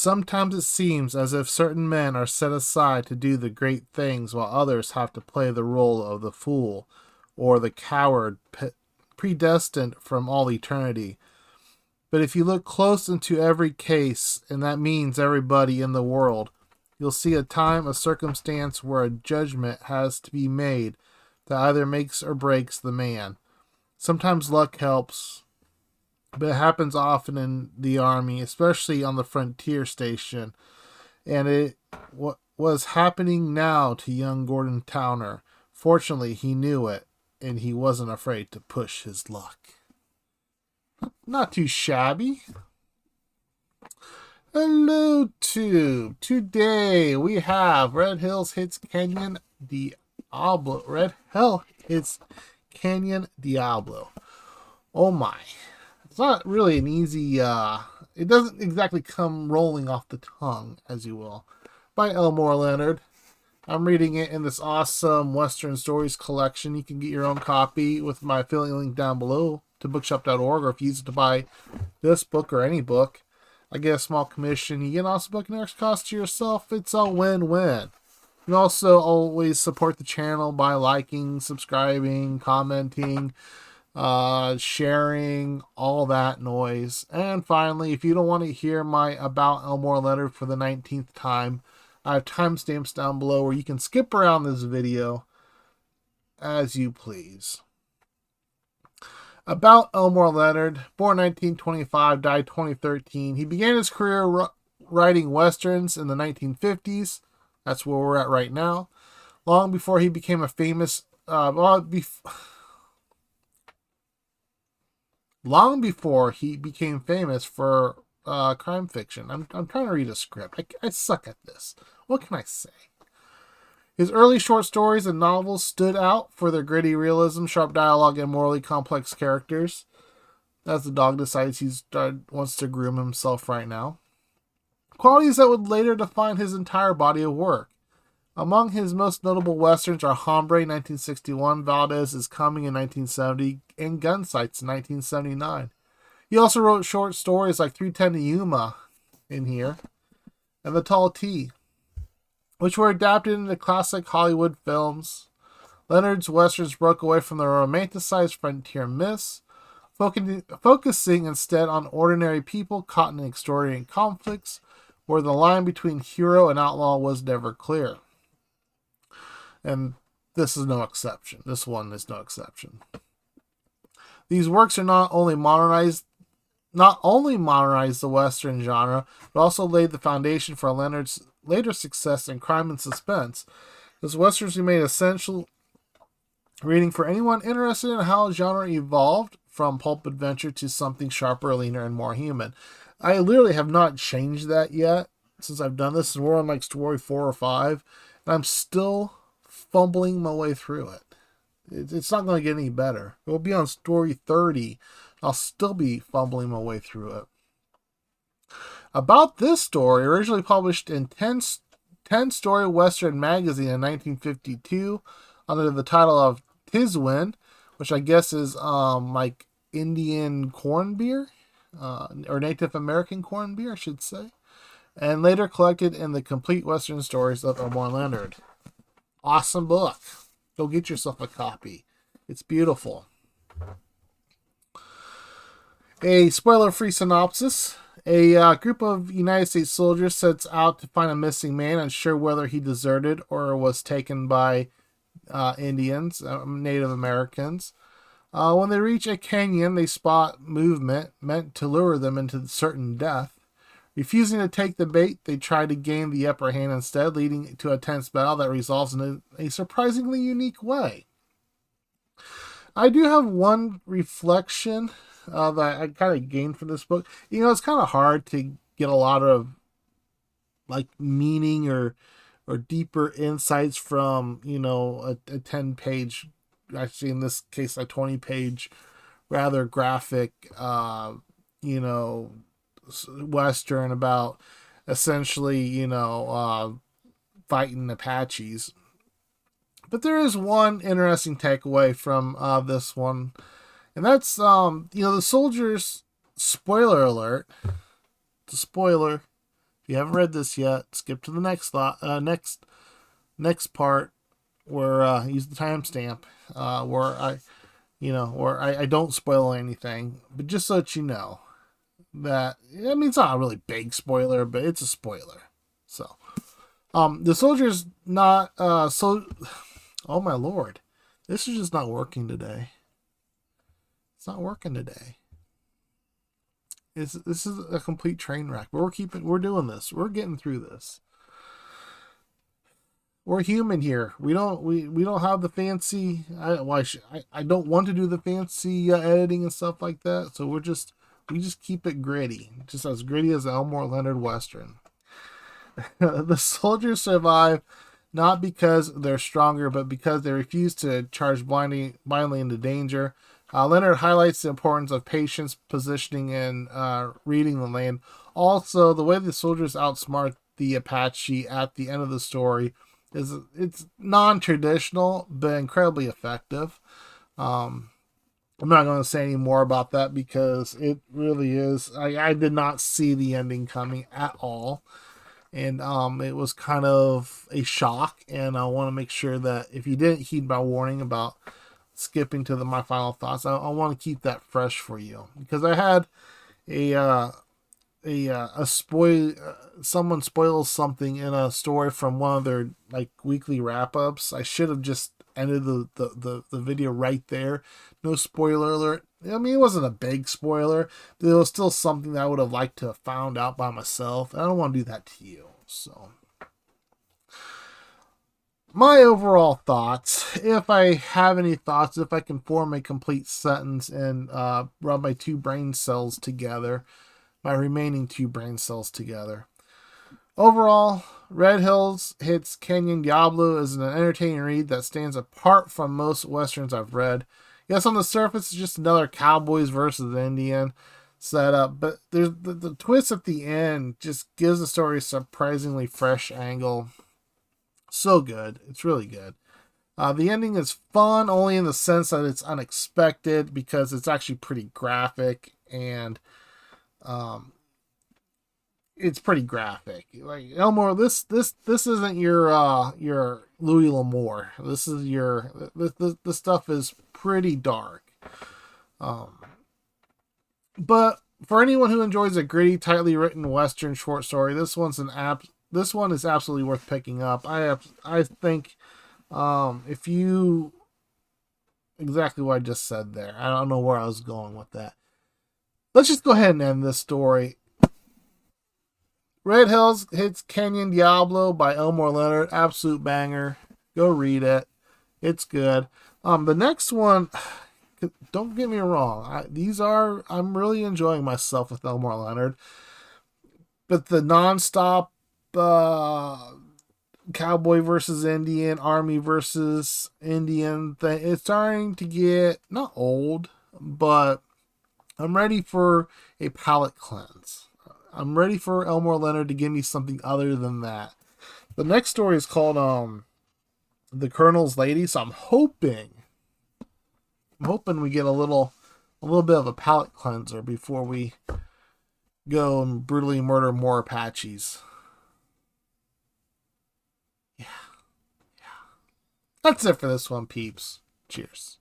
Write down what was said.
Sometimes it seems as if certain men are set aside to do the great things while others have to play the role of the fool or the coward predestined from all eternity. But if you look close into every case, and that means everybody in the world, you'll see a time, a circumstance where a judgment has to be made that either makes or breaks the man. Sometimes luck helps, but it happens often in the army, especially on the frontier station. And it was happening now to young Gordon Towner. Fortunately, he knew it, and he wasn't afraid to push his luck. Not too shabby. Hello, Tube. Today we have Red Hills Hits Canyon Diablo. Red Hill Hits Canyon Diablo. Oh my. It's not really an easy, it doesn't exactly come rolling off the tongue, as you will. By Elmore Leonard. I'm reading it in this awesome Western Stories collection. You can get your own copy with my affiliate link down below to bookshop.org, or if you use it to buy this book or any book, I get a small commission. You get an awesome book and extra cost to yourself. It's a win-win. You can also always support the channel by liking, subscribing, commenting, sharing, all that noise. And finally, if you don't want to hear my About Elmore Leonard for the 19th time, I have timestamps down below where you can skip around this video as you please. About Elmore Leonard, born 1925, died 2013. He began his career writing westerns in the 1950s. That's where we're at right now. Long before he became a famous, long before he became famous for crime fiction. I'm trying to read a script. I suck at this. What can I say? His early short stories and novels stood out for their gritty realism, sharp dialogue, and morally complex characters. As the dog decides he wants to groom himself right now. Qualities that would later define his entire body of work. Among his most notable westerns are Hombre 1961, Valdez is Coming in 1970, and Gunsights in 1979. He also wrote short stories like 310 to Yuma in here, and The Tall T, which were adapted into classic Hollywood films. Leonard's westerns broke away from the romanticized frontier myths, focusing instead on ordinary people caught in extraordinary conflicts, where the line between hero and outlaw was never clear. And this is no exception. This one is no exception. These works are not only modernized the Western genre, but also laid the foundation for Leonard's later success in crime and suspense. His westerns remain essential reading for anyone interested in how the genre evolved from pulp adventure to something sharper, leaner, and more human. I literally have not changed that yet since I've done this, and we're on like story 4 or 5, and I'm still fumbling my way through it. It's not going to get any better. It will be on story 30. I'll still be fumbling my way through it. About this story, originally published in 10 Story Western Magazine in 1952 under the title of Teeswind, which I guess is like Indian corn beer, or Native American corn beer, I should say, and later collected in the Complete Western Stories of Elmore Leonard. Awesome book. Go get yourself a copy. It's beautiful. A spoiler-free synopsis. A group of United States soldiers sets out to find a missing man, unsure whether he deserted or was taken by Indians, Native Americans. When they reach a canyon, they spot movement meant to lure them into certain death. Refusing to take the bait, they try to gain the upper hand instead, leading to a tense battle that resolves in a surprisingly unique way. I do have one reflection that I kind of gained from this book. You know, it's kind of hard to get a lot of like meaning or deeper insights from, you know, a 10-page, actually in this case a 20-page, rather graphic, you know, Western about essentially, you know, fighting Apaches. But there is one interesting takeaway from this one, and that's, you know, the soldiers, spoiler alert, it's a spoiler, If you haven't read this yet, skip to the next part where use the timestamp where I don't spoil anything, but just so that you know that, I mean, it's not a really big spoiler, but it's a spoiler. So, the soldier's not oh my lord, this is just not working today. It's not working today. This is a complete train wreck. But we're doing this. We're getting through this. We're human here. We don't have the fancy. I don't want to do the fancy editing and stuff like that. So we just keep it gritty, just as gritty as Elmore Leonard Western. The soldiers survive not because they're stronger, but because they refuse to charge blindly into danger. Leonard highlights the importance of patience, positioning, and reading the land. Also, the way the soldiers outsmart the Apache at the end of the story it's non-traditional, but incredibly effective. I'm not going to say any more about that because it really is. I did not see the ending coming at all. And it was kind of a shock. And I want to make sure that if you didn't heed my warning about skipping to my final thoughts, I want to keep that fresh for you, because I had a spoil someone spoils something in a story from one of their like weekly wrap-ups. I should have just ended the video right there. No spoiler alert. I mean, it wasn't a big spoiler, but it was still something that I would have liked to have found out by myself. And I don't want to do that to you. So, my overall thoughts, if I have any thoughts, if I can form a complete sentence and rub my two brain cells together, my remaining two brain cells together. Overall, Hill Hits Canyon Diablo is an entertaining read that stands apart from most westerns I've read. Yes, on the surface, it's just another Cowboys versus Indian setup, but there's the twist at the end just gives the story a surprisingly fresh angle. So good. It's really good. The ending is fun only in the sense that it's unexpected, because it's actually pretty graphic, and it's pretty graphic. Like Elmore, this isn't your Louis L'Amour. This is this stuff is pretty dark. But for anyone who enjoys a gritty, tightly written Western short story, this one is absolutely worth picking up. I think if you exactly what I just said there. I don't know where I was going with that. Let's just go ahead and end this story. Hill Hits Canyon Diablo by Elmore Leonard. Absolute banger. Go read it. It's good. The next one, don't get me wrong. I'm really enjoying myself with Elmore Leonard. But the nonstop Cowboy versus Indian, Army versus Indian thing, it's starting to get, not old, but I'm ready for a palate cleanse. I'm ready for Elmore Leonard to give me something other than that. The next story is called The Colonel's Lady, so I'm hoping we get a little bit of a palate cleanser before we go and brutally murder more Apaches. Yeah. That's it for this one, peeps. Cheers.